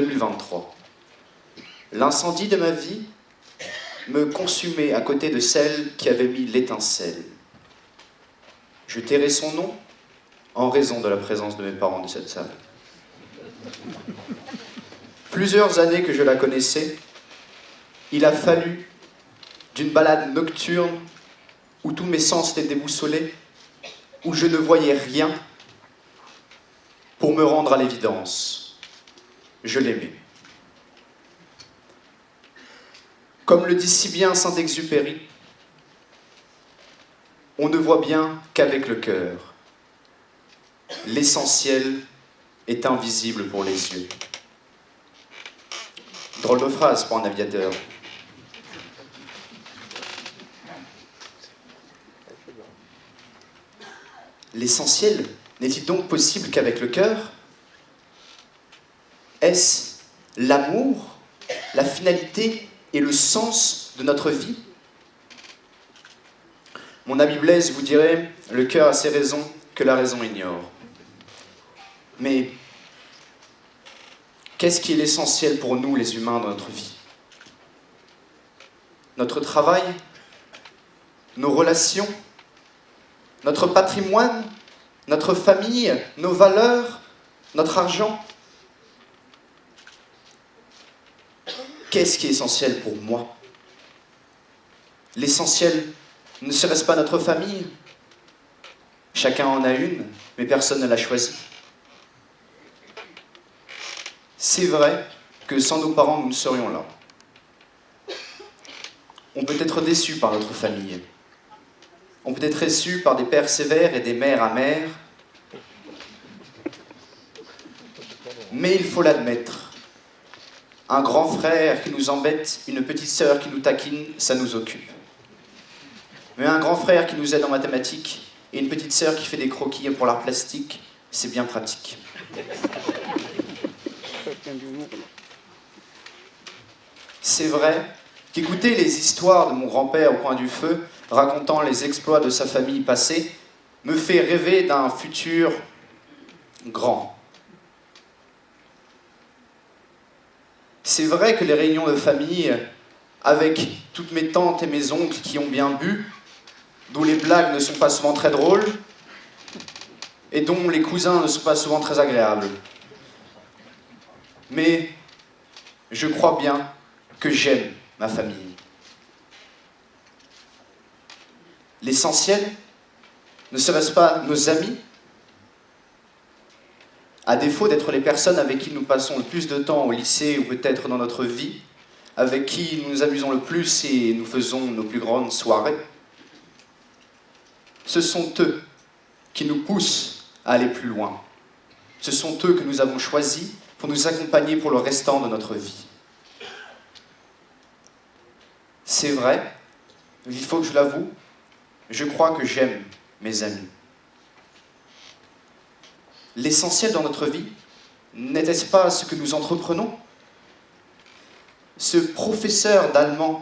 2023. L'incendie de ma vie me consumait à côté de celle qui avait mis l'étincelle. Je tairai son nom en raison de la présence de mes parents de cette salle. Plusieurs années que je la connaissais, il a fallu d'une balade nocturne où tous mes sens étaient déboussolés, où je ne voyais rien, pour me rendre à l'évidence. Je l'aimais. Comme le dit si bien Saint-Exupéry, on ne voit bien qu'avec le cœur. L'essentiel est invisible pour les yeux. Drôle de phrase pour un aviateur. L'essentiel n'est-il donc possible qu'avec le cœur? Est-ce l'amour, la finalité et le sens de notre vie? Mon ami Blaise vous dirait « Le cœur a ses raisons que la raison ignore ». Mais qu'est-ce qui est l'essentiel pour nous, les humains, dans notre vie? Notre travail? Nos relations? Notre patrimoine? Notre famille? Nos valeurs? Notre argent? Qu'est-ce qui est essentiel pour moi? L'essentiel, ne serait-ce pas notre famille? Chacun en a une, mais personne ne l'a choisie. C'est vrai que sans nos parents, nous ne serions là. On peut être déçu par notre famille. On peut être déçu par des pères sévères et des mères amères. Mais il faut l'admettre. Un grand frère qui nous embête, une petite sœur qui nous taquine, ça nous occupe. Mais un grand frère qui nous aide en mathématiques et une petite sœur qui fait des croquis pour l'art plastique, c'est bien pratique. C'est vrai qu'écouter les histoires de mon grand-père au coin du feu, racontant les exploits de sa famille passée, me fait rêver d'un futur grand. C'est vrai que les réunions de famille, avec toutes mes tantes et mes oncles qui ont bien bu, dont les blagues ne sont pas souvent très drôles, et dont les cousins ne sont pas souvent très agréables. Mais je crois bien que j'aime ma famille. L'essentiel, ne serait-ce pas nos amis? À défaut d'être les personnes avec qui nous passons le plus de temps au lycée ou peut-être dans notre vie, avec qui nous nous amusons le plus et nous faisons nos plus grandes soirées, ce sont eux qui nous poussent à aller plus loin. Ce sont eux que nous avons choisis pour nous accompagner pour le restant de notre vie. C'est vrai, il faut que je l'avoue, je crois que j'aime mes amis. L'essentiel dans notre vie, n'était-ce pas ce que nous entreprenons? Ce professeur d'allemand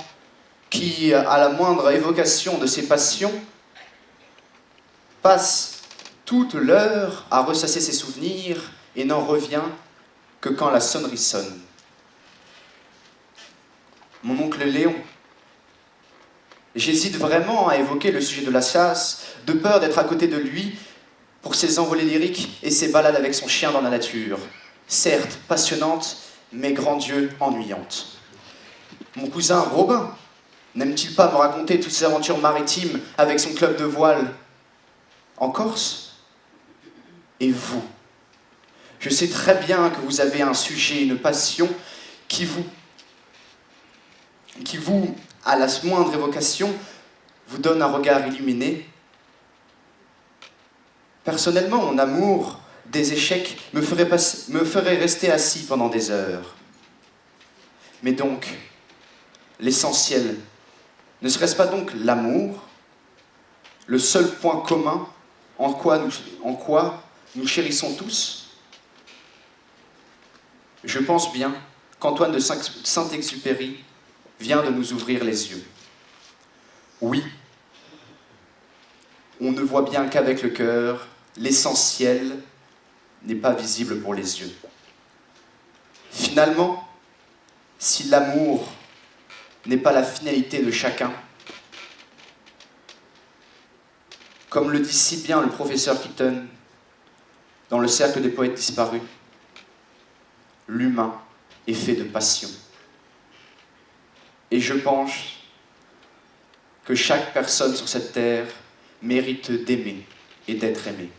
qui, à la moindre évocation de ses passions, passe toute l'heure à ressasser ses souvenirs et n'en revient que quand la sonnerie sonne. Mon oncle Léon. J'hésite vraiment à évoquer le sujet de la chasse, de peur d'être à côté de lui pour ses envolées lyriques et ses balades avec son chien dans la nature. Certes passionnantes, mais grand Dieu, ennuyantes. Mon cousin Robin, n'aime-t-il pas me raconter toutes ses aventures maritimes avec son club de voile en Corse? Et vous? Je sais très bien que vous avez un sujet, une passion qui vous, à la moindre évocation, vous donne un regard illuminé. Personnellement, mon amour des échecs me ferait rester assis pendant des heures. Mais donc, l'essentiel, ne serait-ce pas donc l'amour, le seul point commun en quoi nous chérissons tous? Je pense bien qu'Antoine de Saint-Exupéry vient de nous ouvrir les yeux. Oui, on ne voit bien qu'avec le cœur, l'essentiel n'est pas visible pour les yeux. Finalement, si l'amour n'est pas la finalité de chacun, comme le dit si bien le professeur Keaton dans Le Cercle des poètes disparus, l'humain est fait de passion. Et je pense que chaque personne sur cette terre mérite d'aimer et d'être aimée.